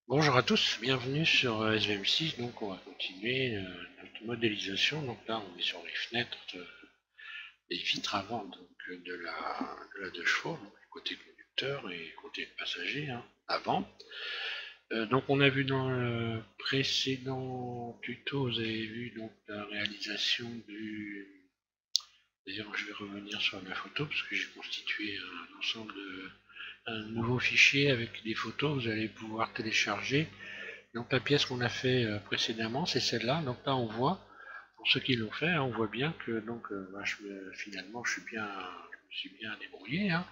Bonjour à tous, bienvenue sur SVM6. Donc on va continuer notre modélisation. Donc là on est sur les fenêtres, les vitres avant de la deux chevaux, donc côté conducteur et côté passager, hein, avant. Donc on a vu dans le précédent tuto, vous avez vu donc la réalisation du. D'ailleurs je vais revenir sur la photo parce que j'ai constitué un ensemble un nouveau fichier avec des photos. Vous allez pouvoir télécharger. Donc la pièce qu'on a fait précédemment, c'est celle-là. Donc là, on voit, pour ceux qui l'ont fait, hein, on voit bien que donc finalement, je me suis bien débrouillé, hein.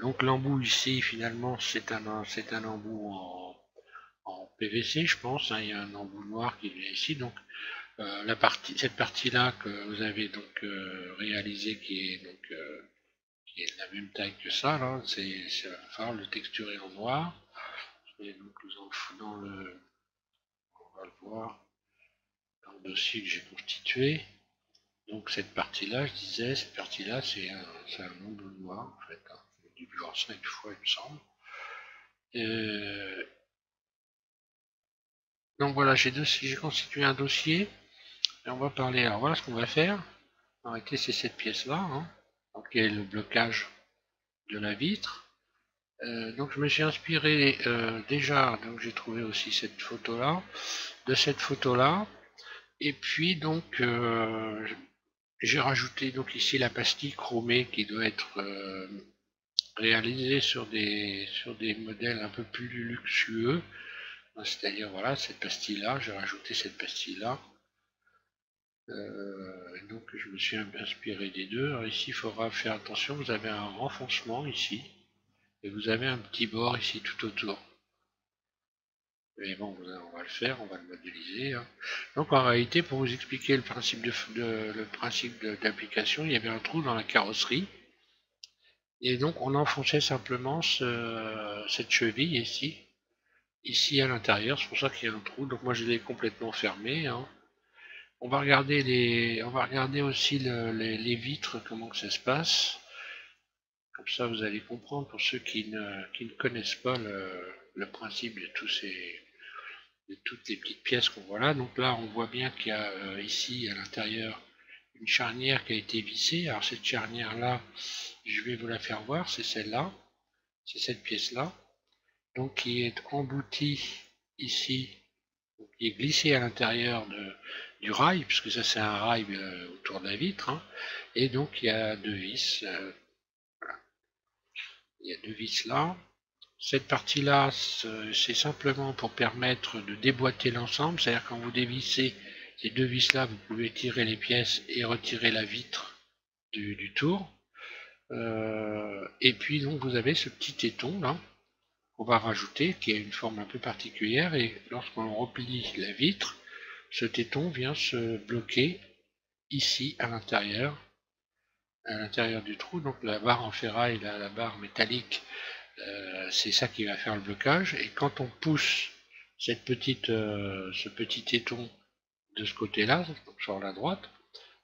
Donc l'embout ici, finalement, c'est un embout en PVC, je pense, hein. Il y a un embout noir qui vient ici. Donc cette partie-là que vous avez donc réalisée, qui est de la même taille que ça, là, c'est va falloir le texturer en noir. Et donc dans le, on va le voir dans le dossier que j'ai constitué. Donc cette partie-là, je disais, cette partie-là, c'est un nombre noir, en fait, hein. J'ai dû voir ça une fois, il me semble. Euh, donc voilà, j'ai constitué un dossier, et on va parler. Alors voilà ce qu'on va faire. En réalité, c'est cette pièce-là, hein, donc qui est le blocage de la vitre. Donc je me suis inspiré déjà, donc j'ai trouvé aussi cette photo-là, de cette photo-là, et puis donc j'ai rajouté donc ici la pastille chromée qui doit être réalisée sur des modèles un peu plus luxueux. C'est-à-dire, voilà, cette pastille-là, j'ai rajouté cette pastille-là. Donc je me suis inspiré des deux. Alors ici, il faudra faire attention, vous avez un renfoncement ici, et vous avez un petit bord ici tout autour. Mais bon, on va le faire, on va le modéliser, hein. Donc en réalité, pour vous expliquer le principe d'application, il y avait un trou dans la carrosserie. Et donc on enfonçait simplement cette cheville ici à l'intérieur, c'est pour ça qu'il y a un trou. Donc moi je l'ai complètement fermé, hein. On va regarder aussi les vitres, comment que ça se passe. Comme ça vous allez comprendre pour ceux qui ne connaissent pas le principe de toutes les petites pièces qu'on voit là. Donc là on voit bien qu'il y a ici à l'intérieur une charnière qui a été vissée. Alors cette charnière là, je vais vous la faire voir, c'est celle-là. C'est cette pièce-là, donc qui est emboutie ici, qui est glissée à l'intérieur du rail, puisque ça c'est un rail autour de la vitre, hein. Et donc il y a deux vis, voilà. Il y a deux vis là. Cette partie-là, c'est simplement pour permettre de déboîter l'ensemble, c'est-à-dire quand vous dévissez ces deux vis-là, vous pouvez tirer les pièces et retirer la vitre du tour. Et puis donc vous avez ce petit téton là, qu'on va rajouter, qui a une forme un peu particulière, et lorsqu'on replie la vitre, ce téton vient se bloquer ici à l'intérieur du trou. Donc la barre en ferraille, la barre métallique, c'est ça qui va faire le blocage. Et quand on pousse ce petit téton de ce côté-là, donc sur la droite,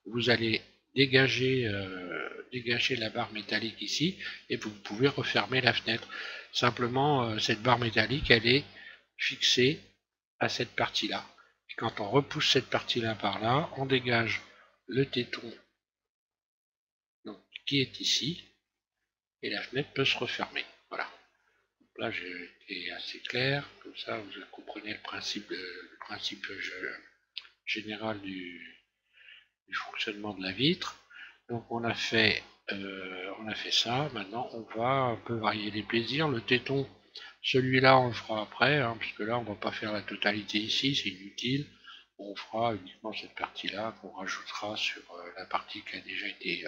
vous allez dégager la barre métallique ici, et vous pouvez refermer la fenêtre. Simplement, cette barre métallique, elle est fixée à cette partie-là. Et quand on repousse cette partie-là par là, on dégage le téton donc, qui est ici, et la fenêtre peut se refermer. Voilà. Donc là, j'ai été assez clair, comme ça vous comprenez le principe général du fonctionnement de la vitre. Donc on a fait ça. Maintenant, on va un peu varier les plaisirs. Le téton, celui-là, on le fera après, hein, puisque là, on ne va pas faire la totalité ici, c'est inutile. On fera uniquement cette partie-là qu'on rajoutera sur la partie qui a déjà été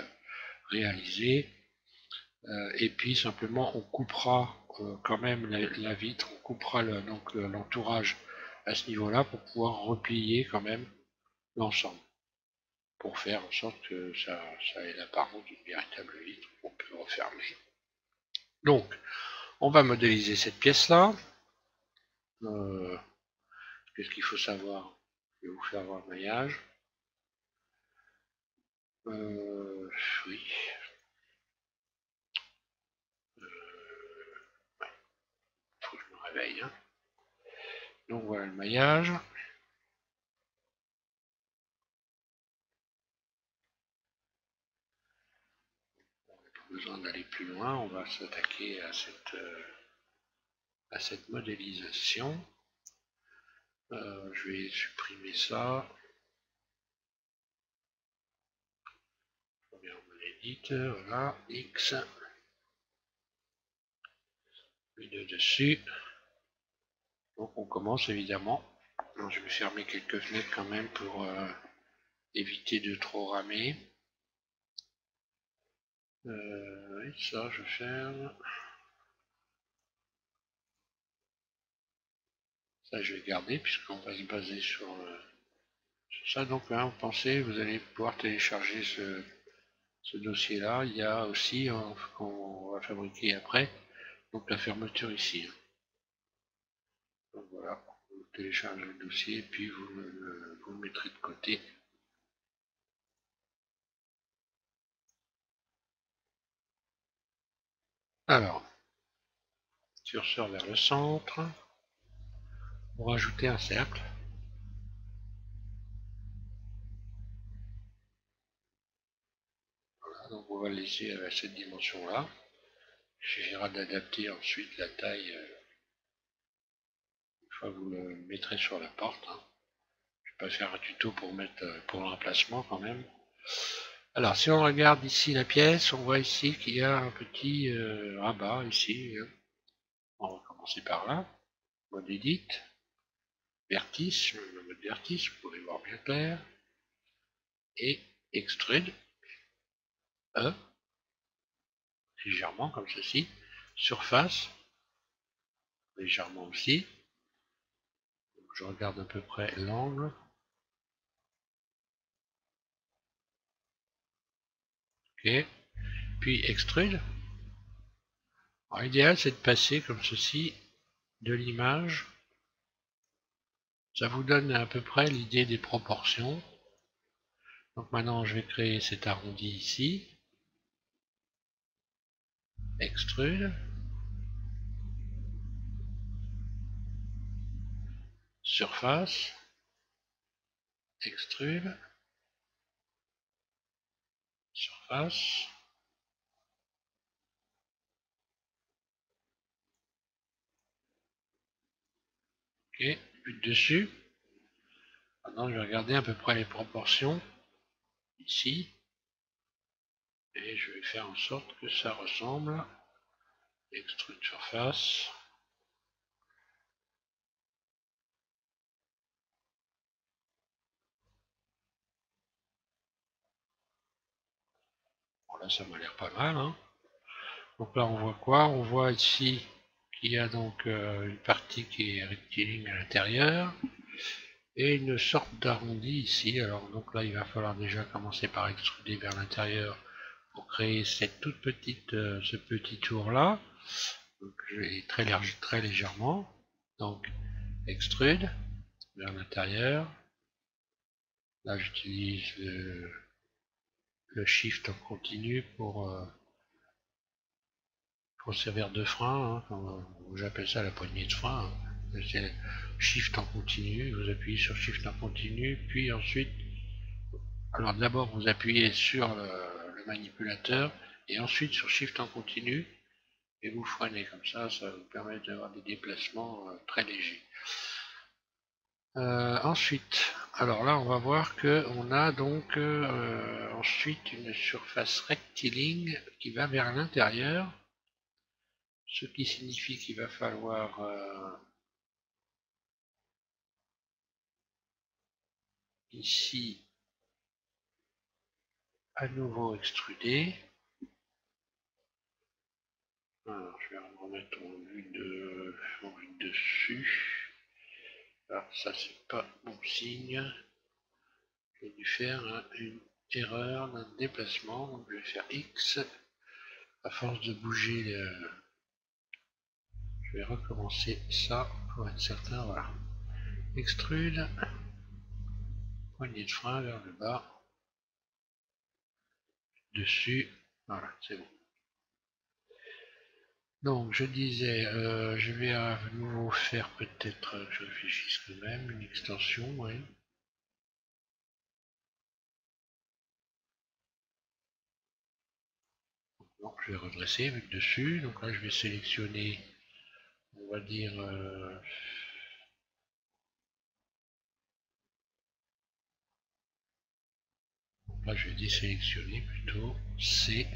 réalisée. Et puis simplement, on coupera quand même la vitre, on coupera donc l'entourage à ce niveau-là pour pouvoir replier quand même l'ensemble, pour faire en sorte que ça ait l'apparence d'une véritable vitre qu'on peut refermer. Donc, on va modéliser cette pièce-là. Qu'est-ce qu'il faut savoir? Je vais vous faire voir le maillage. Oui. Il faut que je me réveille, hein. Donc voilà le maillage. On n'a pas besoin d'aller plus loin, on va s'attaquer à cette modélisation. Je vais supprimer ça. Je reviens en modélite, voilà, X. Les deux dessus. Donc on commence évidemment. Alors, je vais fermer quelques fenêtres quand même pour éviter de trop ramer. Et ça je ferme. Ça je vais garder puisqu'on va se baser sur ça. Donc là, vous pensez, vous allez pouvoir télécharger ce dossier là. Il y a aussi qu'on va fabriquer après, donc la fermeture ici. Donc voilà, vous téléchargez le dossier et puis vous le mettrez de côté. Alors, curseur vers le centre, pour rajouter un cercle. Voilà, donc on va le laisser à cette dimension là. Il suffira d'adapter ensuite la taille une fois que vous le mettrez sur la porte. Hein. Je vais pas faire un tuto pour mettre pour l'emplacement quand même. Alors si on regarde ici la pièce, on voit ici qu'il y a un petit rabat ici. Hein. On va commencer par là. Mode edit, vertice, le mode vertice, vous pouvez voir bien clair. Et extrude, E, légèrement comme ceci. Surface, légèrement aussi. Donc, je regarde à peu près l'angle. Ok. Puis extrude. Alors, l'idéal c'est de passer comme ceci de l'image. Ça vous donne à peu près l'idée des proportions. Donc maintenant je vais créer cet arrondi ici. Extrude. Surface. Extrude. Surface. Ok, but dessus. Maintenant je vais regarder à peu près les proportions ici. Et je vais faire en sorte que ça ressemble. Extrude surface. Bon là ça m'a l'air pas mal. Hein. Donc là on voit quoi? On voit ici qu'il y a donc une partie qui est rectiligne à l'intérieur. Et une sorte d'arrondi ici. Alors donc là il va falloir déjà commencer par extruder vers l'intérieur pour créer cette toute petite ce petit tour là. Donc je vais très légèrement. Donc extrude vers l'intérieur. Là j'utilise le shift en continu pour servir de frein, hein, j'appelle ça la poignée de frein. Hein. C'est shift en continu, vous appuyez sur shift en continu, puis ensuite alors d'abord vous appuyez sur le manipulateur et ensuite sur Shift en continu et vous freinez comme ça vous permet d'avoir des déplacements très légers. Ensuite, alors là on va voir que on a donc ensuite une surface rectiligne qui va vers l'intérieur, ce qui signifie qu'il va falloir ici à nouveau extruder. Alors, je vais me remettre en vue dessus. Alors ça c'est pas bon signe. J'ai dû faire une erreur d'un déplacement. Donc je vais faire X. À force de bouger, je vais recommencer ça pour être certain. Voilà. Extrude. Poignée de frein vers le bas. Dessus. Voilà, c'est bon. Donc je disais, je vais à nouveau faire peut-être, je réfléchisse quand même, une extension, oui. Donc je vais redresser avec dessus, donc là je vais sélectionner, on va dire, là je vais désélectionner plutôt, C,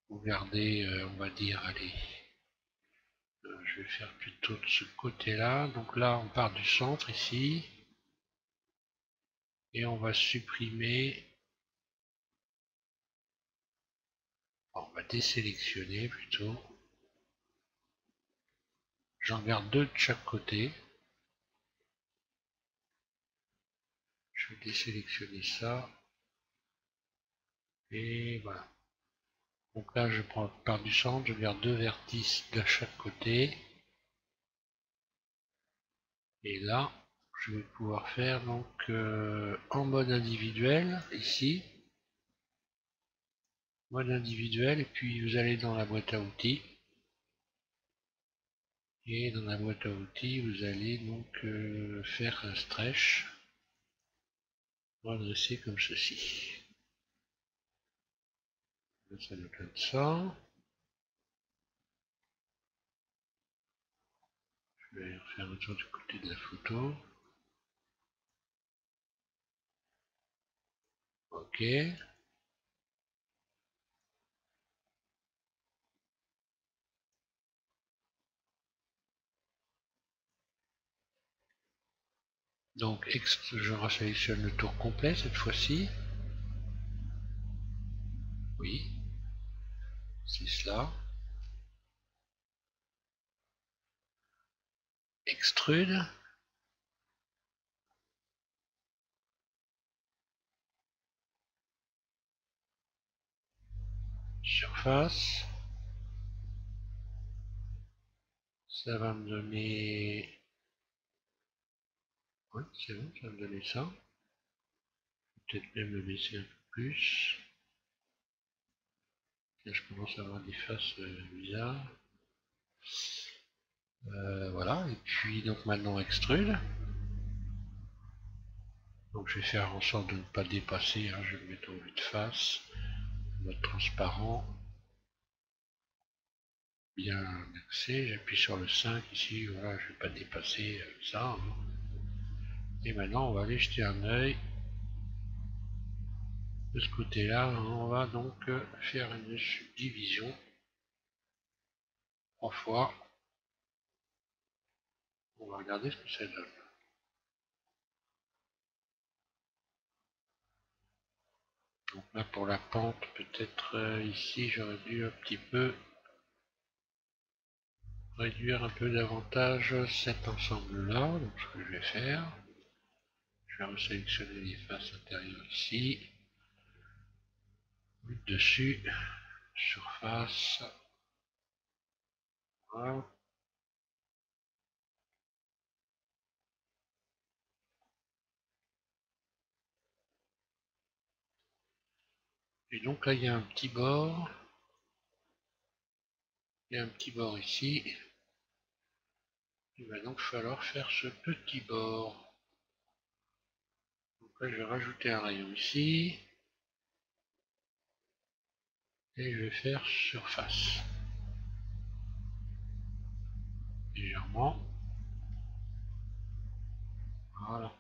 vous gardez, on va dire, allez, je vais faire plutôt de ce côté-là, donc là on part du centre ici, et on va supprimer, on va désélectionner plutôt, j'en garde deux de chaque côté, je vais désélectionner ça, et voilà. Donc là je prends part du centre, je garde deux vertices de chaque côté, et là je vais pouvoir faire donc en mode individuel ici, mode individuel, et puis vous allez dans la boîte à outils, et dans la boîte à outils vous allez donc faire un stretch redressé comme ceci. Là, ça nous donne ça. Je vais refaire un tour du côté de la photo. Ok. Donc je resélectionne le tour complet cette fois-ci. Oui, c'est cela. Extrude. Surface. Ça va me donner... Oui, c'est bon, ça va me donner ça. Peut-être même le baisser un peu plus. Là, je commence à avoir des faces bizarres. Voilà, et puis donc maintenant extrude. Donc je vais faire en sorte de ne pas dépasser, hein, je vais le mettre en vue de face, mode transparent, bien axé, j'appuie sur le 5 ici, voilà, je ne vais pas dépasser ça. Hein. Et maintenant on va aller jeter un œil de ce côté-là, hein, on va donc faire une subdivision 3 fois, on va regarder ce que ça donne. Donc là pour la pente, peut-être ici j'aurais dû un petit peu réduire un peu davantage cet ensemble-là, donc ce que je vais faire, je vais resélectionner les faces intérieures ici, dessus, surface, voilà. Et donc là il y a un petit bord, il y a un petit bord ici, il va donc falloir faire ce petit bord. Donc là je vais rajouter un rayon ici, et je vais faire surface, légèrement, voilà.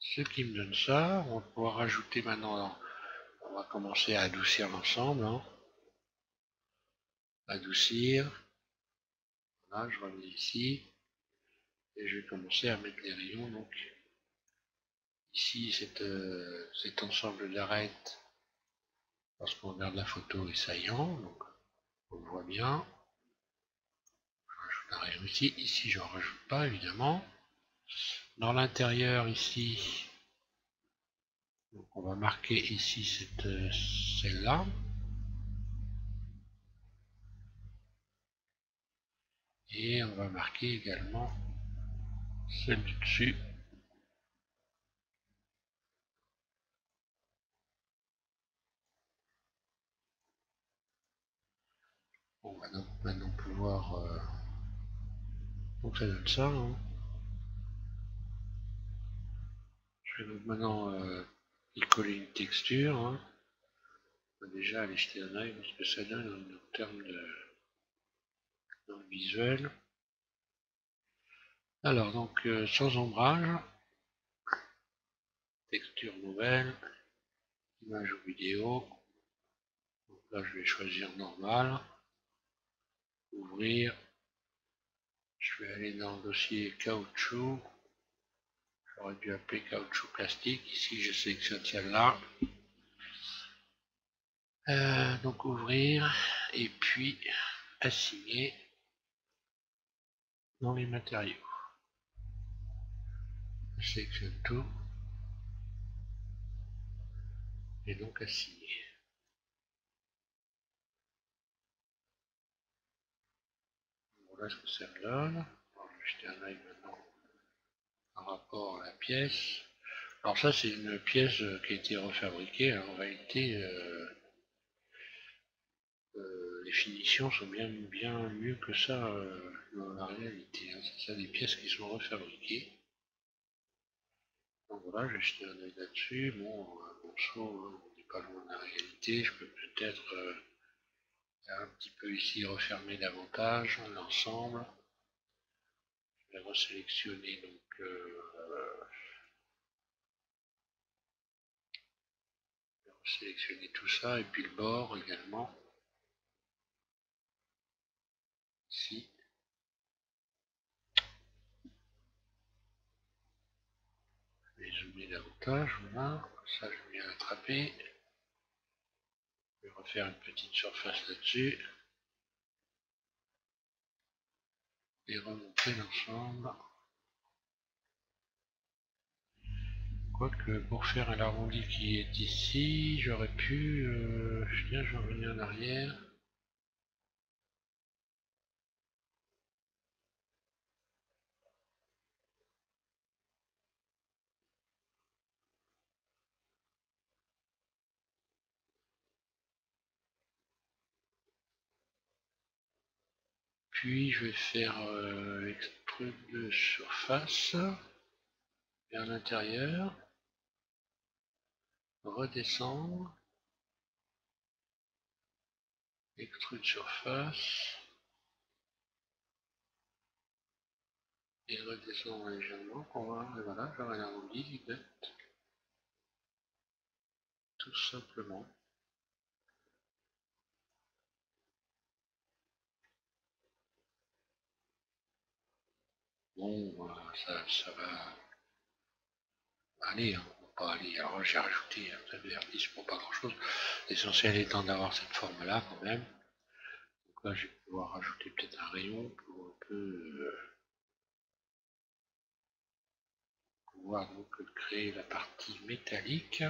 Ce qui me donne ça, on va pouvoir rajouter maintenant, on va commencer à adoucir l'ensemble, hein. Adoucir, voilà, je reviens ici, et je vais commencer à mettre les rayons, donc ici cet ensemble d'arêtes, lorsqu'on regarde la photo est saillant, donc on le voit bien. Je rajoute un rayon ici, ici je n'en rajoute pas évidemment. Dans l'intérieur ici, donc on va marquer ici celle-là. Et on va marquer également celle du dessus. On va donc maintenant pouvoir... donc ça donne ça. Hein. Je vais donc maintenant y coller une texture. Hein. On va déjà aller jeter un œil ce que ça donne en termes de dans le visuel. Alors donc sans ombrage, texture nouvelle, image ou vidéo. Donc là je vais choisir normal, ouvrir. Je vais aller dans le dossier caoutchouc. J'aurais dû appeler caoutchouc plastique. Ici je sélectionne celle-là. Donc ouvrir et puis assigner dans les matériaux. Je sélectionne tout et donc assigner. Voilà ce que ça me donne. On va jeter un œil maintenant par rapport à la pièce. Alors ça c'est une pièce qui a été refabriquée. En réalité les finitions sont bien mieux que ça dans la réalité. Hein. C'est ça des pièces qui sont refabriquées. Donc voilà, j'ai jeté un œil là-dessus. Bon, on n'est pas loin de la réalité. Je peux peut-être un petit peu ici refermer davantage l'ensemble. Je vais resélectionner donc sélectionner tout ça et puis le bord également ici. Je vais zoomer davantage, voilà, ça je vais l'attraper. Je vais refaire une petite surface là-dessus et remonter l'ensemble. Quoique pour faire l'arrondi qui est ici, j'aurais pu, je vais revenir en arrière. Puis je vais faire extrude de surface vers l'intérieur, redescendre, extrude surface et redescendre légèrement pour voir, et voilà, j'aurai l'arrondi exact, tout simplement. Bon, ça va aller, hein, on va pas aller. Alors j'ai rajouté un peu de vernis pour pas grand chose. L'essentiel étant d'avoir cette forme là quand même. Donc là je vais pouvoir rajouter peut-être un rayon pour un peu pouvoir donc créer la partie métallique.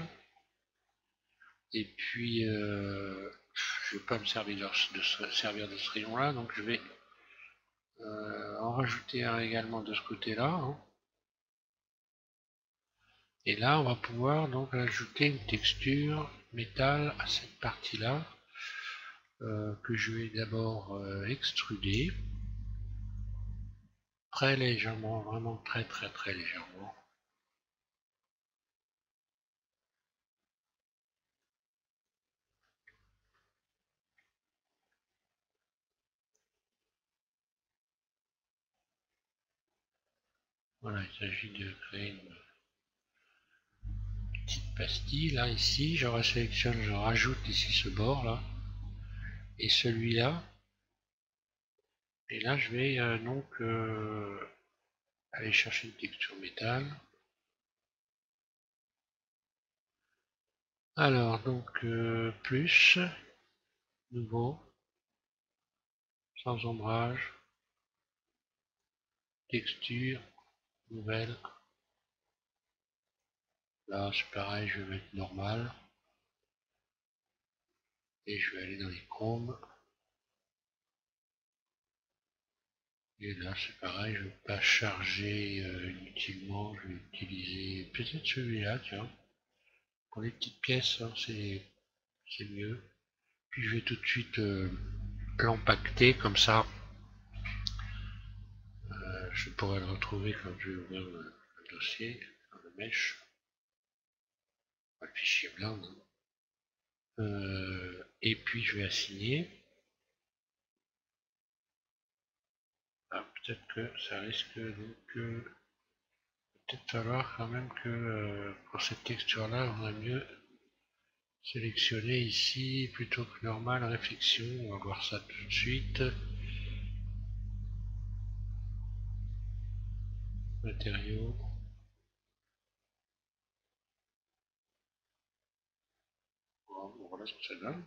Et puis je vais pas me servir de ce rayon là, donc je vais en rajouter un également de ce côté là. Hein. Et là, on va pouvoir donc ajouter une texture métal à cette partie-là que je vais d'abord extruder très légèrement, vraiment très légèrement. Voilà, il s'agit de créer une petite pastille. Là, ici, je resélectionne, je rajoute ici ce bord là et celui-là. Et là, je vais donc aller chercher une texture métal. Alors, donc, plus, nouveau, sans ombrage, texture, nouvelle. Là, c'est pareil, je vais mettre normal. Et je vais aller dans les chromes. Et là, c'est pareil, je ne vais pas charger inutilement. Je vais utiliser peut-être celui-là, tiens. Pour les petites pièces, hein, c'est mieux. Puis je vais tout de suite l'empacter comme ça. Je pourrais le retrouver quand je vais ouvrir le dossier, le mesh, le fichier blanc. Et puis je vais assigner. Ah, peut-être que ça risque donc peut-être falloir quand même que pour cette texture là on a mieux sélectionner ici plutôt que normal réflexion. On va voir ça tout de suite. Matériaux. Voilà ce que ça donne.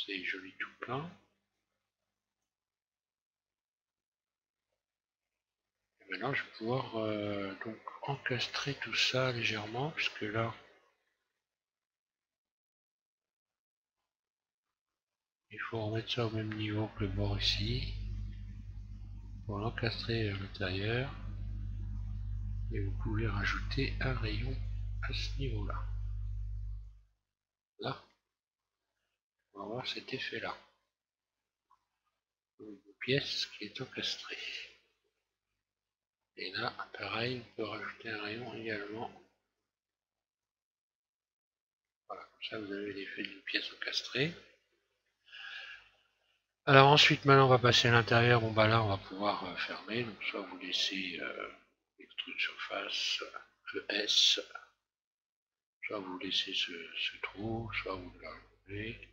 C'est joli tout plein. Et maintenant je vais pouvoir donc encastrer tout ça légèrement puisque là il faut remettre ça au même niveau que le bord ici pour l'encastrer à l'intérieur. Et vous pouvez rajouter un rayon à ce niveau là. Là, on va voir cet effet là. Une pièce qui est encastrée. Et là, pareil, on peut rajouter un rayon également. Voilà, comme ça vous avez l'effet d'une pièce encastrée. Alors ensuite, maintenant on va passer à l'intérieur. Bon bah là, on va pouvoir fermer. Donc soit vous laissez extrude surface ES, soit vous laissez ce trou, soit vous l'enlevez.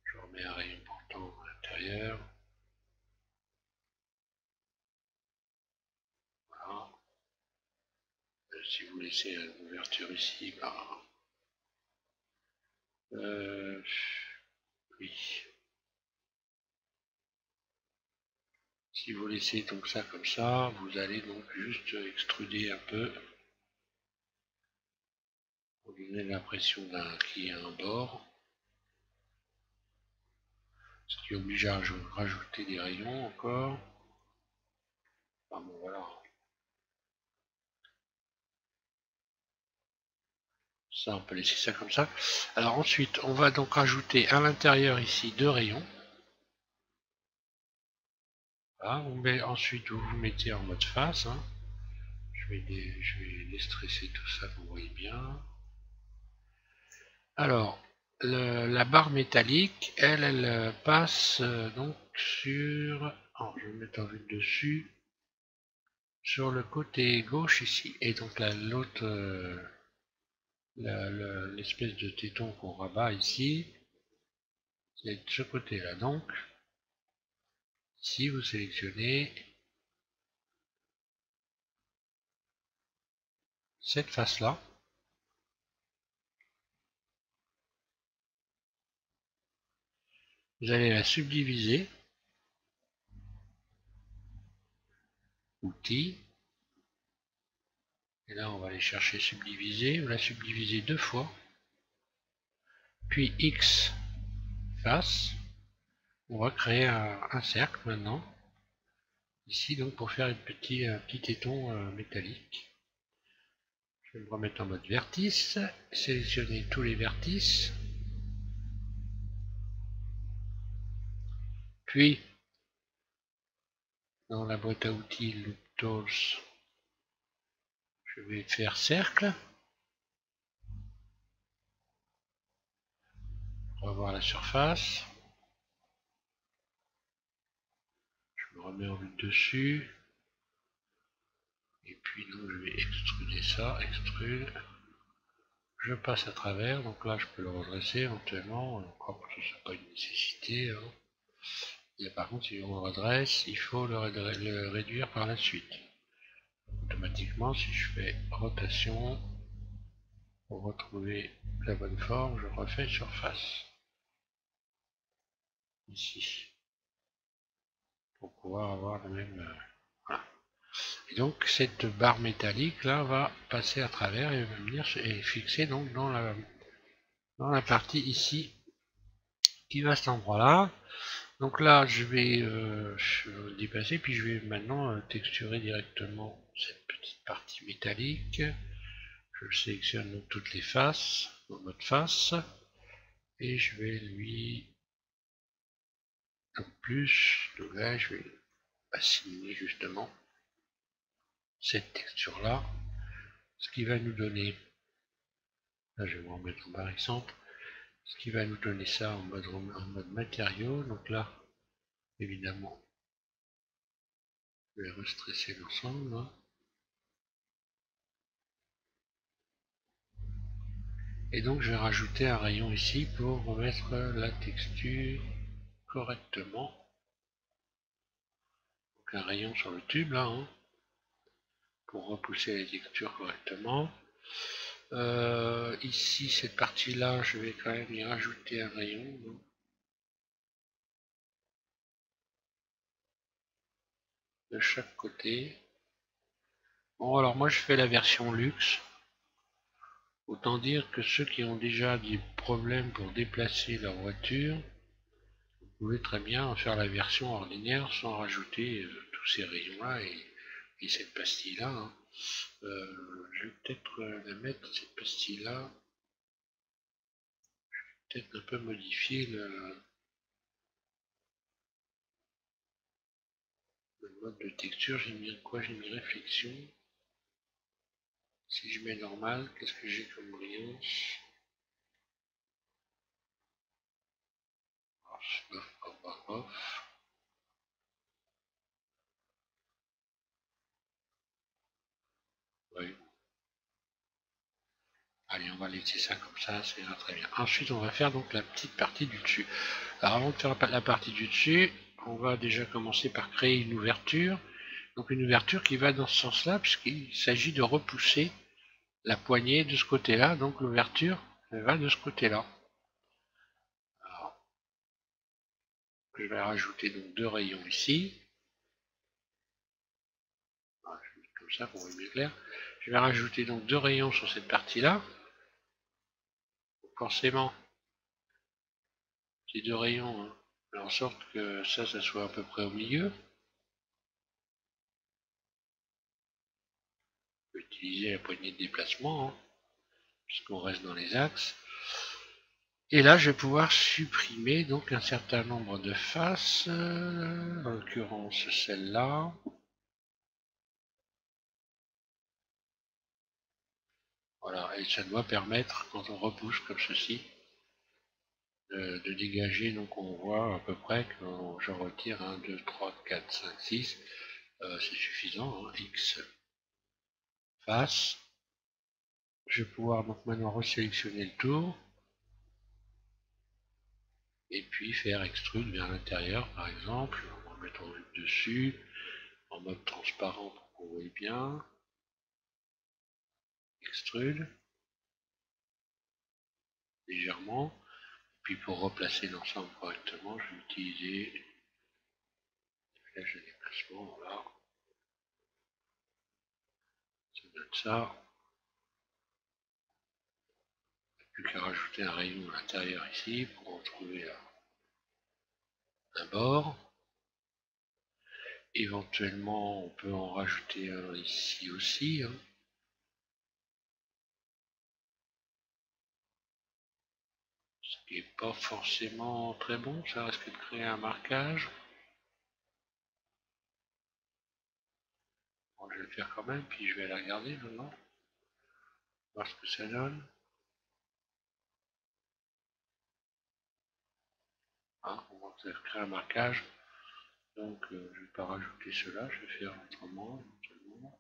Je remets un rayon portant à l'intérieur. Voilà. Si vous laissez une ouverture ici, bah, oui. Si vous laissez donc ça comme ça, vous allez donc juste extruder un peu pour donner l'impression qu'il y a un bord. Ce qui oblige à rajouter des rayons encore. Enfin bon voilà. Ça, on peut laisser ça comme ça. Alors ensuite, on va donc rajouter à l'intérieur ici 2 rayons. Voilà, ensuite, vous vous mettez en mode face. Hein. Je vais déstresser tout ça, vous voyez bien. Alors, la barre métallique, elle passe donc sur... Alors, je vais mettre en vue dessus. Sur le côté gauche ici. Et donc l'autre... l'espèce de téton qu'on rabat ici, c'est de ce côté-là. Donc, si vous sélectionnez cette face-là, vous allez la subdiviser, outils, et là on va aller chercher subdiviser, vous la subdivisez 2 fois, puis X face, on va créer un cercle maintenant, ici donc pour faire un petit téton métallique. Je vais me remettre en mode vertice, sélectionner tous les vertices, puis dans la boîte à outils Loop Tools, je vais faire cercle, revoir la surface, je me remets en vue dessus, et puis donc je vais extruder ça, extrude, je passe à travers, donc là je peux le redresser éventuellement, encore que ce soit pas une nécessité. Hein. Et par contre si on le redresse, il faut le réduire par la suite. Automatiquement si je fais rotation, pour retrouver la bonne forme, je refais surface. Ici. Pour pouvoir avoir la même... voilà. Et donc cette barre métallique là va passer à travers et va venir et fixer donc dans la partie ici qui va à cet endroit là. Donc là je vais dépasser puis je vais maintenant texturer directement cette petite partie métallique. Je sélectionne donc toutes les faces en mode face Et je vais lui, en plus, donc là, je vais assigner justement cette texture là, ce qui va nous donner, là je vais vous remettre en par exemple, ce qui va nous donner ça en mode matériaux. Donc là, évidemment, je vais restresser l'ensemble. Hein. Et donc je vais rajouter un rayon ici pour remettre la texture correctement. Donc un rayon sur le tube là, hein, pour repousser les textures correctement. Ici, cette partie-là, je vais quand même y rajouter un rayon. Donc, de chaque côté. Bon, alors moi je fais la version luxe. Autant dire que ceux qui ont déjà des problèmes pour déplacer leur voiture, vous pouvez très bien faire la version ordinaire sans rajouter tous ces rayons-là et cette pastille-là. Hein. Je vais peut-être la mettre, cette pastille-là, peut-être un peu modifier le mode de texture. J'ai mis quoi? J'ai mis réflexion. Si je mets normal, qu'est-ce que j'ai comme brillance? Off. Oui. Allez, on va laisser ça comme ça ira très bien. Ensuite, on va faire donc la petite partie du dessus. Alors, avant de faire la partie du dessus, on va déjà commencer par créer une ouverture. Donc, une ouverture qui va dans ce sens-là, puisqu'il s'agit de repousser la poignée de ce côté-là. Donc, l'ouverture va de ce côté-là. Alors, je vais rajouter donc 2 rayons ici. Voilà, je vais mettre comme ça pour être bien clair. Je vais rajouter donc 2 rayons sur cette partie-là. Forcément, ces 2 rayons, hein, faire en sorte que ça soit à peu près au milieu. On peut utiliser la poignée de déplacement, hein, puisqu'on reste dans les axes. Et là, je vais pouvoir supprimer donc un certain nombre de faces, en l'occurrence celle-là. Voilà, et ça doit permettre, quand on repousse comme ceci, de dégager. Donc on voit à peu près que je retire 1, 2, 3, 4, 5, 6. C'est suffisant, hein, X face. Je vais pouvoir donc maintenant resélectionner le tour et puis faire extrude vers l'intérieur par exemple, en mettant dessus, en mode transparent pour qu'on voit bien, extrude légèrement, puis pour replacer l'ensemble correctement, je vais utiliser le flèche de déplacement, voilà, ça donne ça, plus qu'à rajouter un rayon à l'intérieur ici pour retrouver un bord. Éventuellement, on peut en rajouter un ici aussi. Hein. Ce qui n'est pas forcément très bon, ça risque de créer un marquage. Bon, je vais le faire quand même, puis je vais la regarder maintenant. Voir ce que ça donne. Hein, on va peut-être créer un marquage. Donc, je ne vais pas rajouter cela, je vais faire autrement, éventuellement.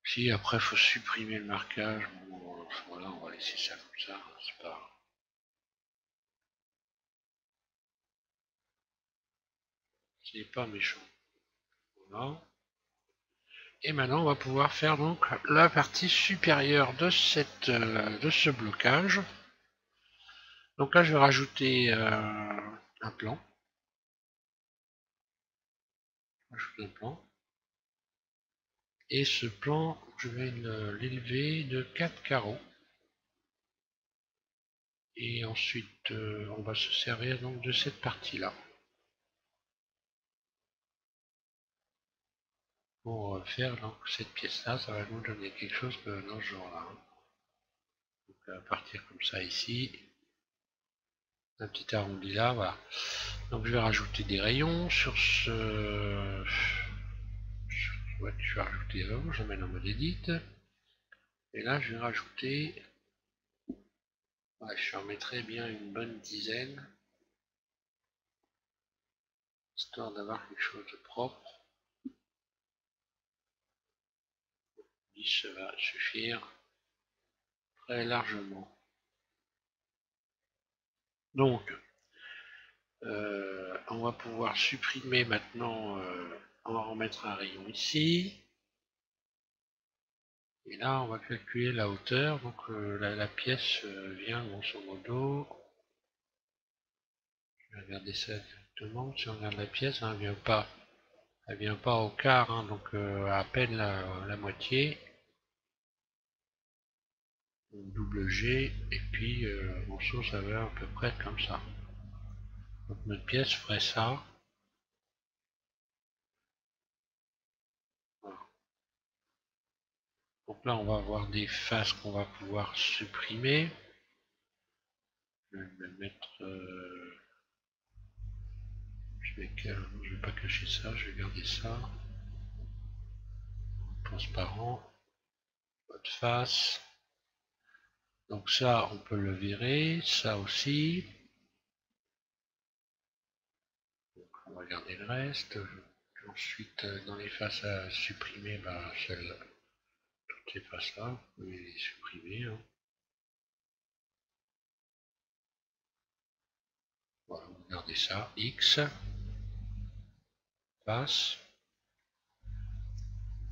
Si après il faut supprimer le marquage, bon, voilà, on va laisser ça comme ça, hein, c'est pas. C'est pas méchant. Voilà. Et maintenant on va pouvoir faire donc la partie supérieure de de ce blocage. Donc là je vais rajouter un plan. Rajouter un plan. Et ce plan, je vais l'élever de 4 carreaux. Et ensuite on va se servir donc de cette partie-là. Pour faire donc cette pièce-là, ça va nous donner quelque chose dans ce genre-là. ça va partir comme ça ici. Un petit arrondi là, voilà. Donc je vais rajouter des rayons sur ce... Ouais, je vais rajouter là, je mets en mode edit. Et là je vais rajouter... Ouais, je en mettrai bien une bonne dizaine. Histoire d'avoir quelque chose de propre. 10 ça va suffire très largement. Donc, on va pouvoir supprimer maintenant, on va remettre un rayon ici. Et là, on va calculer la hauteur. Donc, la pièce vient grosso modo. Je vais regarder ça directement. Si on regarde la pièce, hein, elle vient pas au quart, hein, donc à peine la moitié. Double G, et puis grosso ça va à peu près comme ça. Donc notre pièce ferait ça. Voilà. Donc là on va avoir des faces qu'on va pouvoir supprimer. Je vais mettre... je vais pas cacher ça, je vais garder ça. Transparent. Votre face. Donc ça on peut le virer, ça aussi. Donc on va garder le reste. Ensuite dans les faces à supprimer, bah, toutes ces faces là, vous pouvez les supprimer. Hein. Voilà, vous regardez ça, X, face.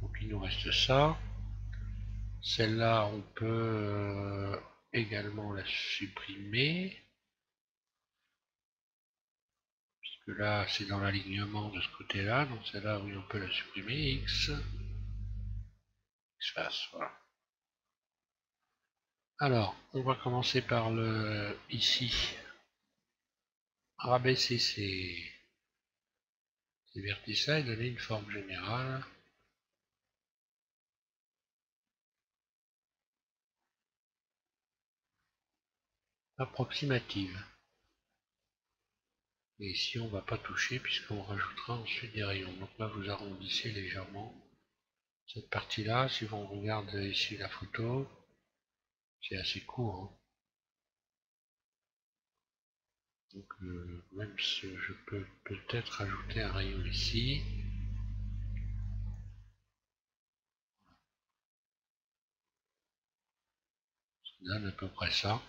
Donc il nous reste ça. Celle-là, on peut également la supprimer. Puisque là, c'est dans l'alignement de ce côté-là. Donc celle-là, oui, on peut la supprimer. X. X face, voilà. Alors, on va commencer par le ici. Rabaisser ces vertices-là et donner une forme générale. Approximative. Et ici, on ne va pas toucher puisqu'on rajoutera ensuite des rayons. Donc là, vous arrondissez légèrement cette partie-là. Si on regarde ici la photo, c'est assez court. Hein. Donc même si je peux peut-être rajouter un rayon ici. Ça donne à peu près ça.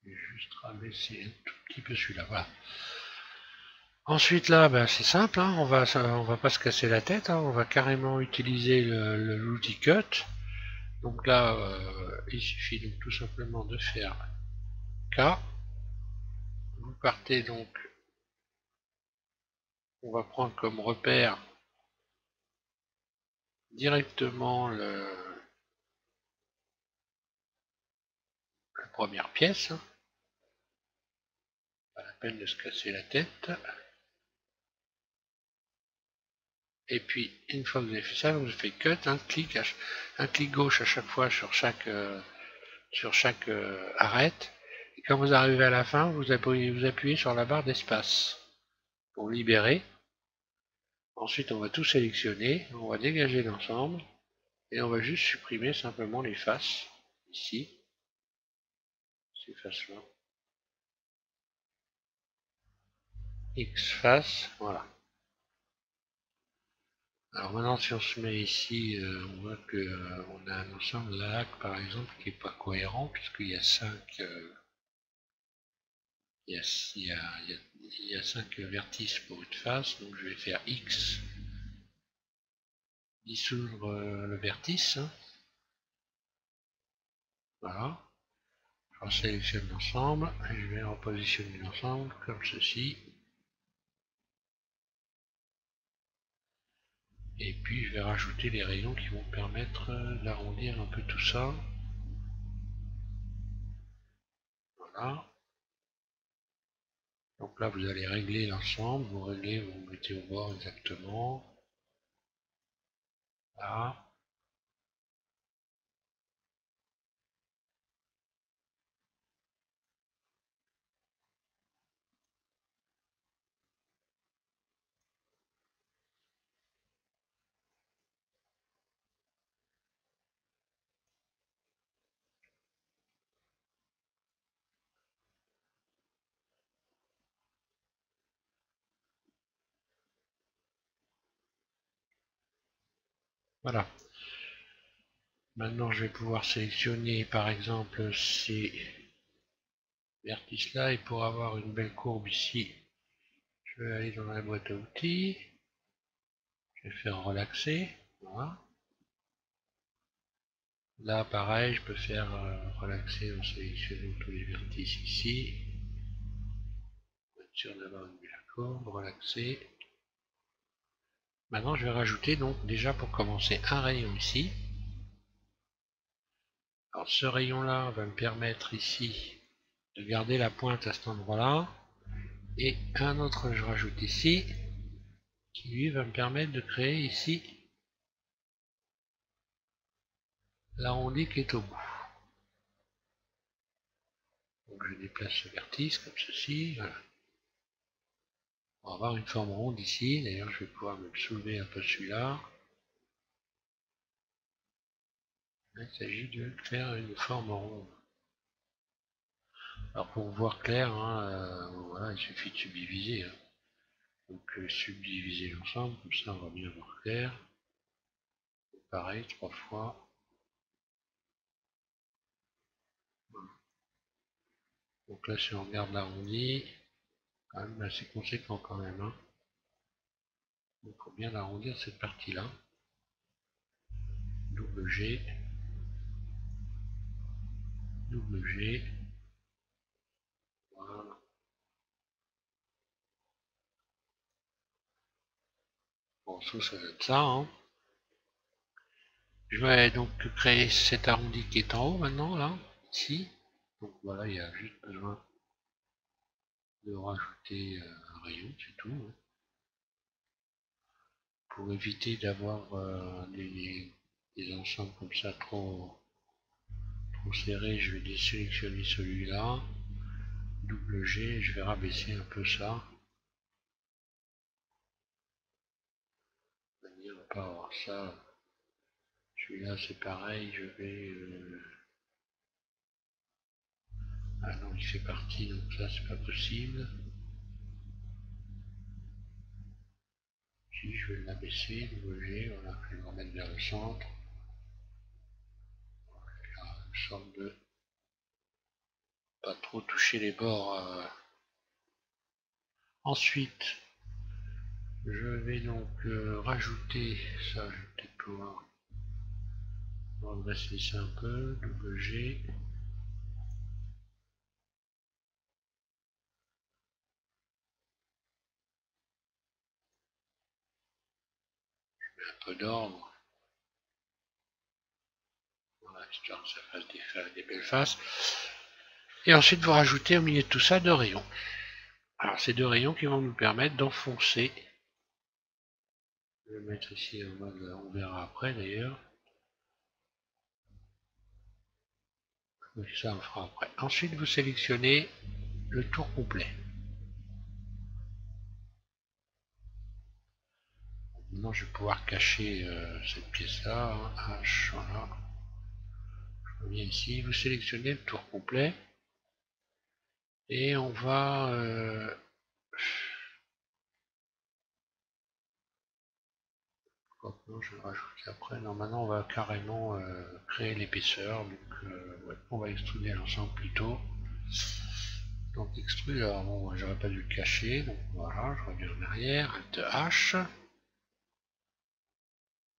Je vais juste rabaisser un tout petit peu celui-là. Voilà. Ensuite là, ben, c'est simple, hein, on va pas se casser la tête, hein, on va carrément utiliser l'outil cut. Donc là, il suffit donc tout simplement de faire K. Vous partez donc, on va prendre comme repère directement la première pièce. Pas la peine de se casser la tête. Et puis, une fois que vous avez fait ça, vous faites cut, un clic gauche à chaque fois sur chaque arête. Et quand vous arrivez à la fin, vous appuyez sur la barre d'espace pour libérer. Ensuite, on va tout sélectionner, on va dégager l'ensemble et on va juste supprimer simplement les faces ici, ces faces-là. X face, voilà. Alors maintenant, si on se met ici, on voit qu'on a un ensemble là, par exemple, qui n'est pas cohérent, puisqu'il y a 5 5 vertices pour une face, donc je vais faire X, dissoudre le vertice. Hein. Voilà. Je sélectionne l'ensemble et je vais repositionner l'ensemble comme ceci. Et puis je vais rajouter les rayons qui vont permettre d'arrondir un peu tout ça. Voilà. Donc là, vous allez régler l'ensemble, vous réglez, vous mettez au bord exactement. Là. Voilà. Maintenant, je vais pouvoir sélectionner, par exemple, ces vertices-là, et pour avoir une belle courbe ici, je vais aller dans la boîte à outils, je vais faire relaxer, voilà. Là, pareil, je peux faire relaxer en sélectionnant tous les vertices ici, être sûr d'avoir une belle courbe, relaxer. Maintenant, je vais rajouter, donc, déjà pour commencer, un rayon ici. Alors, ce rayon-là va me permettre ici de garder la pointe à cet endroit-là, et un autre je rajoute ici, qui lui va me permettre de créer ici l'arrondi qui est au bout. Donc je déplace ce vertice comme ceci, voilà. On va avoir une forme ronde ici, d'ailleurs je vais pouvoir me soulever un peu celui-là. Il s'agit de faire une forme ronde. Alors pour voir clair, hein, voilà, il suffit de subdiviser. Hein. Donc subdiviser l'ensemble, comme ça on va bien voir clair. Pareil, 3 fois. Voilà. Donc là si on regarde l'arrondi, quand même assez conséquent quand même. Hein. Donc il faut bien arrondir cette partie-là. Double G. Double G. Voilà. Bon, ça va être ça. Hein. Je vais donc créer cet arrondi qui est en haut maintenant, là, ici. Donc voilà, il y a juste besoin de rajouter un rayon, c'est tout. Hein. Pour éviter d'avoir des ensembles comme ça trop serrés, je vais désélectionner celui-là. Double G, je vais rabaisser un peu ça. De manière à ne pas avoir ça. Celui-là c'est pareil, je vais... Ah non, il fait partie, donc ça c'est pas possible. Si je vais l'abaisser, double G, voilà, je vais le remettre vers le centre. Voilà, une sorte de... pas trop toucher les bords. Ensuite, je vais donc rajouter, ça je vais peut-être pouvoir redresser ça un peu, double G. Un peu d'ordre. Voilà, histoire que ça fasse des belles faces. Et ensuite, vous rajoutez au milieu de tout ça 2 rayons. Alors, ces 2 rayons qui vont nous permettre d'enfoncer. Je vais le mettre ici en mode, on verra après d'ailleurs. Ça, on fera après. Ensuite, vous sélectionnez le tour complet. Maintenant, je vais pouvoir cacher cette pièce-là. Hein, H, voilà. Je reviens ici. Vous sélectionnez le tour complet. Et on va... je vais le rajouter après. Non, maintenant, on va carrément créer l'épaisseur. Donc, ouais, on va extruder l'ensemble plutôt. Donc, extrude. Alors, bon, j'aurais pas dû le cacher. Donc, voilà, je reviens en arrière. Alt H.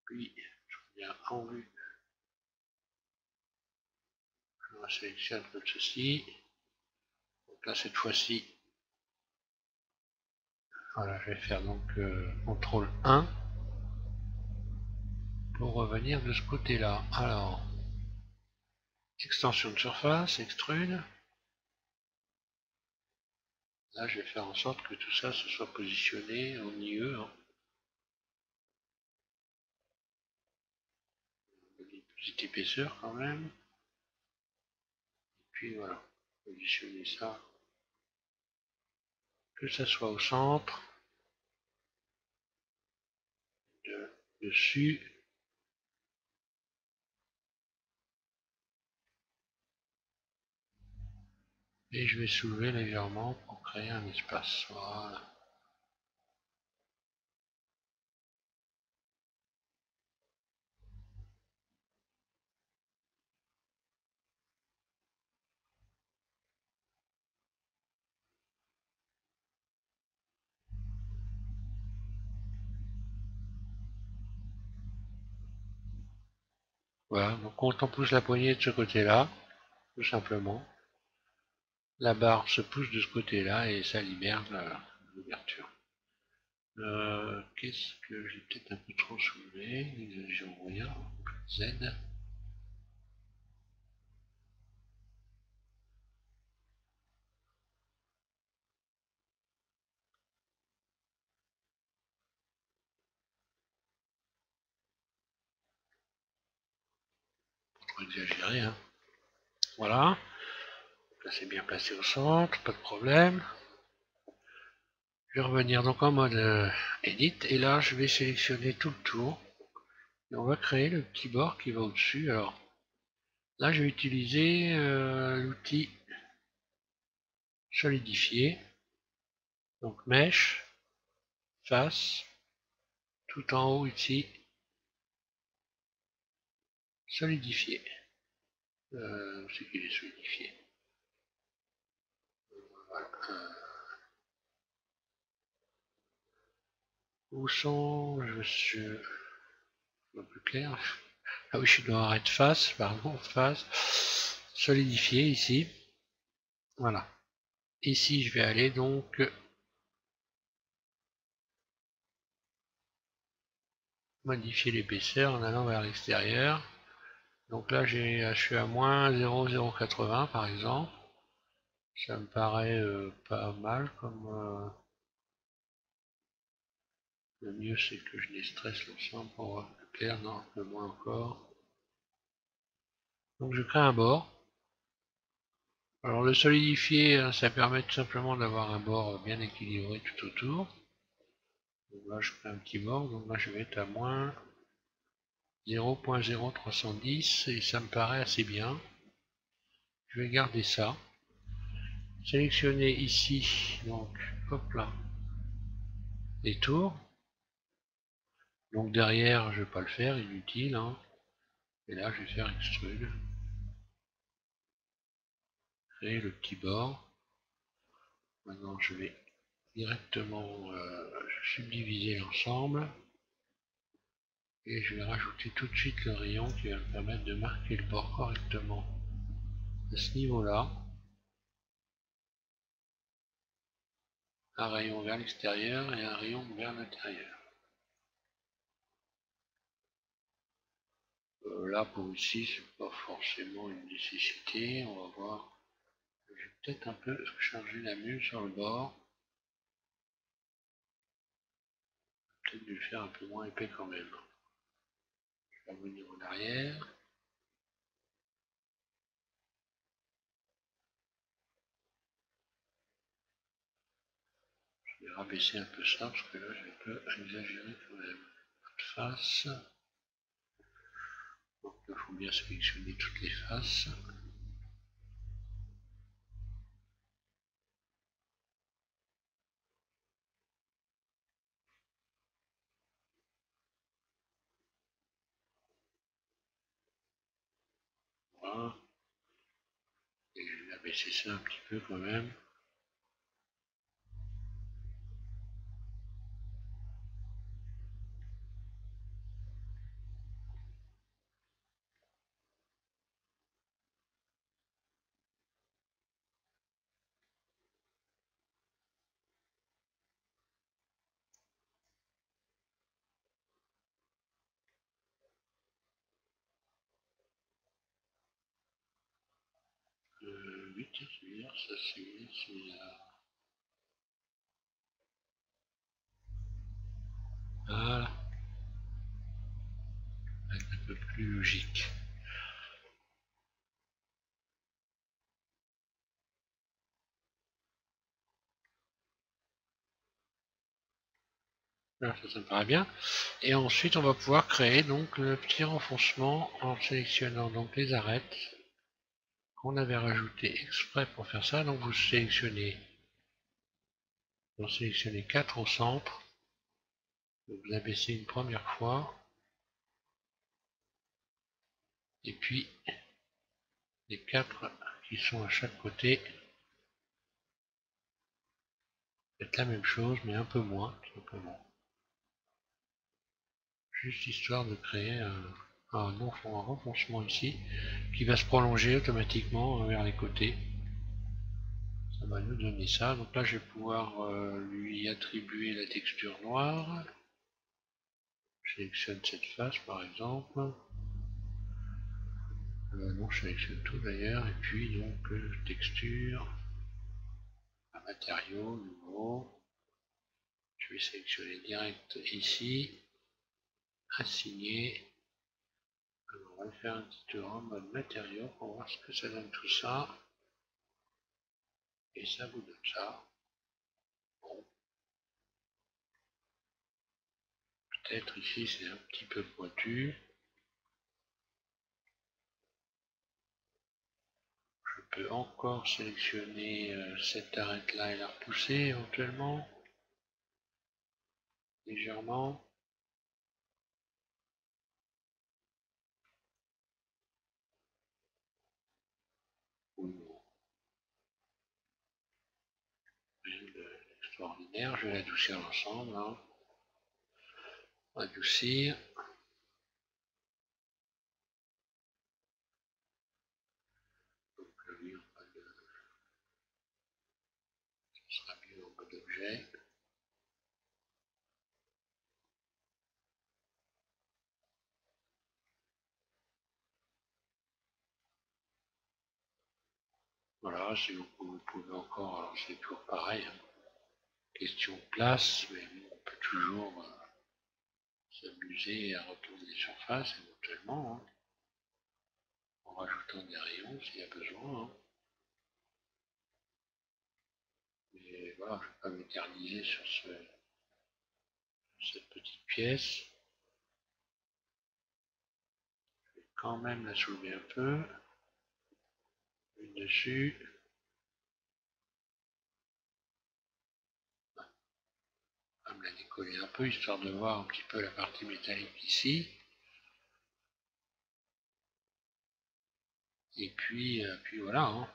Puis, je reviens en vue. Je la sélectionne comme ceci. Donc là, cette fois-ci, voilà, je vais faire donc CTRL 1 pour revenir de ce côté-là. Alors, extension de surface, extrude. Là, je vais faire en sorte que tout ça se soit positionné au milieu. Hein. Une petite épaisseur quand même. Et puis voilà, positionner ça. Que ça soit au centre. Dessus. Et je vais soulever légèrement pour créer un espace. Voilà. Voilà, donc quand on pousse la poignée de ce côté-là, tout simplement, la barre se pousse de ce côté-là et ça libère l'ouverture. Qu'est-ce que j'ai peut-être un peu trop soulevé? J'ai envoyé Z. Pour exagérer, hein. Voilà. Là c'est bien placé au centre, pas de problème. Je vais revenir donc en mode Edit et là je vais sélectionner tout le tour. Et on va créer le petit bord qui va au-dessus. Alors là je vais utiliser l'outil solidifier. Donc mèche, face, tout en haut ici, solidifier. C'est qu'il est solidifié. Voilà. Où sont, je pas plus clair. Ah oui, je dois arrêter face, pardon, face. Solidifier ici. Voilà. Ici, je vais aller donc modifier l'épaisseur en allant vers l'extérieur. Donc là, je suis à moins 0,080 par exemple. Ça me paraît pas mal comme... le mieux, c'est que je déstresse l'ensemble pour voir plus clair. Non, un peu moins encore. Donc je crée un bord. Alors le solidifier, ça permet tout simplement d'avoir un bord bien équilibré tout autour. Donc là, je crée un petit bord. Donc là, je vais être à moins 0.0310 et ça me paraît assez bien. Je vais garder ça. Sélectionner ici, donc hop là, les tours. Donc derrière, je ne vais pas le faire, inutile. Hein. Et là, je vais faire extrude. Créer le petit bord. Maintenant, je vais directement subdiviser l'ensemble. Et je vais rajouter tout de suite le rayon qui va me permettre de marquer le bord correctement à ce niveau-là. Un rayon vers l'extérieur et un rayon vers l'intérieur. Là, pour ici, c'est pas forcément une nécessité. On va voir. Je vais peut-être un peu changer la mule sur le bord. Peut-être de le faire un peu moins épais quand même. Je vais revenir en arrière. Je vais rabaisser un peu ça parce que là, j'ai un peu exagéré quand même. Face. Donc, il faut bien sélectionner toutes les faces. Voilà. Et je vais abaisser ça un petit peu quand même. Oui, c'est bien, ça c'est bien, c'est bien. Voilà, un peu plus logique. Là, ça me paraît bien. Et ensuite, on va pouvoir créer donc le petit renfoncement en sélectionnant donc les arêtes qu'on avait rajouté exprès pour faire ça. Donc vous sélectionnez 4 au centre. Vous abaissez une première fois. Et puis les 4 qui sont à chaque côté. Faites la même chose, mais un peu moins, tout simplement. Juste histoire de créer un renfoncement ici, qui va se prolonger automatiquement vers les côtés. Ça va nous donner ça. Donc là, je vais pouvoir lui attribuer la texture noire. Je sélectionne cette face, par exemple. Non, je sélectionne tout d'ailleurs. Et puis, donc, texture, un matériau, nouveau. Je vais sélectionner direct ici. Assigner. Alors, on va faire un petit tour en mode matériaux pour voir ce que ça donne tout ça. Et ça vous donne ça. Bon. Peut-être ici c'est un petit peu pointu. Je peux encore sélectionner cette arête là et la repousser éventuellement. Légèrement. Oui, bon. Rien d'extraordinaire. Je vais l'adoucir l'ensemble. Hein. Adoucir. Donc lui, ce sera mieux en mode objet. Voilà, si vous pouvez encore, alors c'est toujours pareil. Hein. Question de place, mais on peut toujours s'amuser à retourner les surfaces éventuellement. Hein. En rajoutant des rayons s'il y a besoin. Hein. Mais voilà, je ne vais pas m'éterniser sur cette petite pièce. Je vais quand même la soulever un peu. Une dessus. On va me la décoller un peu, histoire de voir un petit peu la partie métallique ici. Et puis voilà. Hein.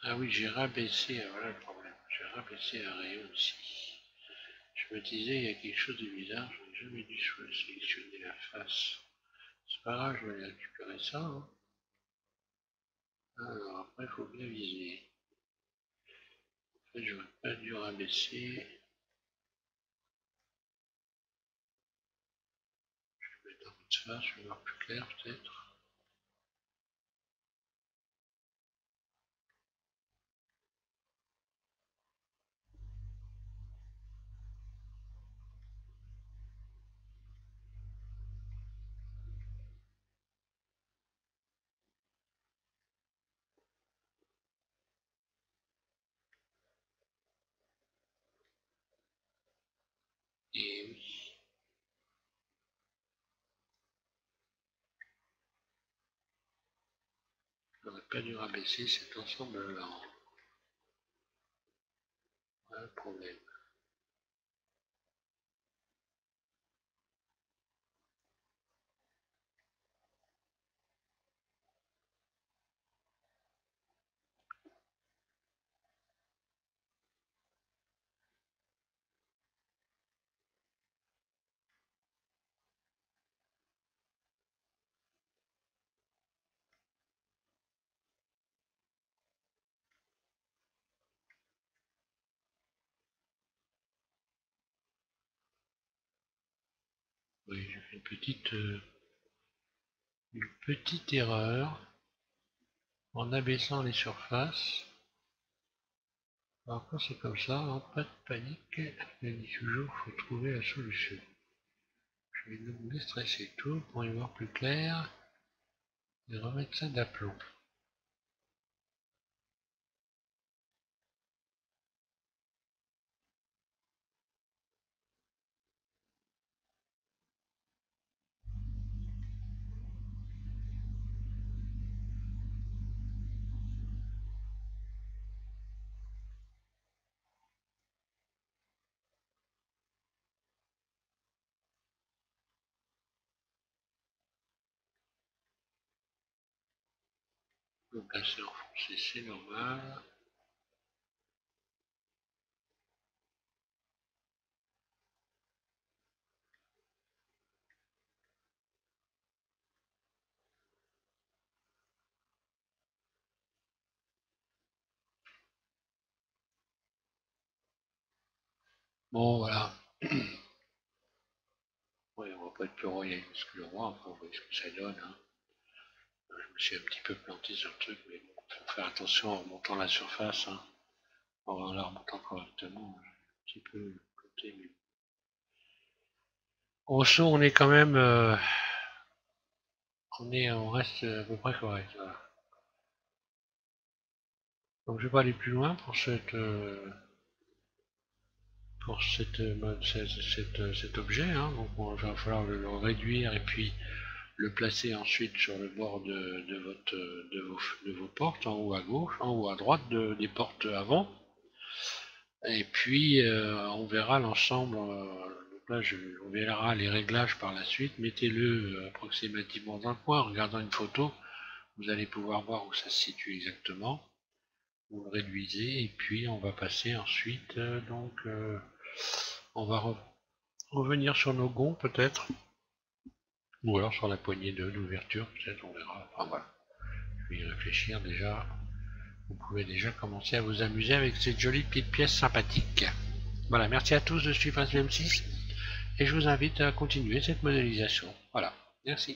Ah oui, j'ai rabaissé, voilà le problème. J'ai rabaissé un rayon ici. Je me disais, il y a quelque chose de bizarre, je n'ai jamais dû sélectionner la face. C'est pas grave, je vais aller récupérer ça. Hein. Alors après, il faut bien viser. En fait, j'aurais pas dû rabaisser. Je vais mettre en mode face, je vais voir plus clair peut-être. Et oui, j'aurais pas dû rabaisser cet ensemble-là. Voilà le problème. Oui, j'ai fait une petite erreur en abaissant les surfaces. Alors quand c'est comme ça, hein, pas de panique, je dis toujours, il faut trouver la solution. Je vais donc déstresser tout pour y voir plus clair et remettre ça d'aplomb. Donc là c'est enfoncé, c'est normal. Bon voilà. Ouais, on va pas être plus royal parce que le roi, après on voit ce que ça donne. Hein. Je me suis un petit peu planté sur le truc, mais bon, faut faire attention en remontant la surface, hein. En la remontant correctement. J'ai un petit peu planté, mais au saut, on est quand même, on reste à peu près correct. Voilà. Donc je vais pas aller plus loin pour cet objet. Hein. Donc il va falloir le réduire et puis le placer ensuite sur le bord de vos portes, en haut à gauche, en haut à droite des portes avant. Et puis on verra l'ensemble. Donc là, on verra les réglages par la suite. Mettez-le approximativement dans le coin. En regardant une photo, vous allez pouvoir voir où ça se situe exactement. Vous le réduisez et puis on va passer ensuite. On va revenir sur nos gonds peut-être. Ou alors sur la poignée d'ouverture, peut-être, on verra. Enfin voilà. Je vais y réfléchir déjà. Vous pouvez déjà commencer à vous amuser avec cette jolie petite pièce sympathique. Voilà, merci à tous de suivre SVM6 et je vous invite à continuer cette modélisation. Voilà, merci.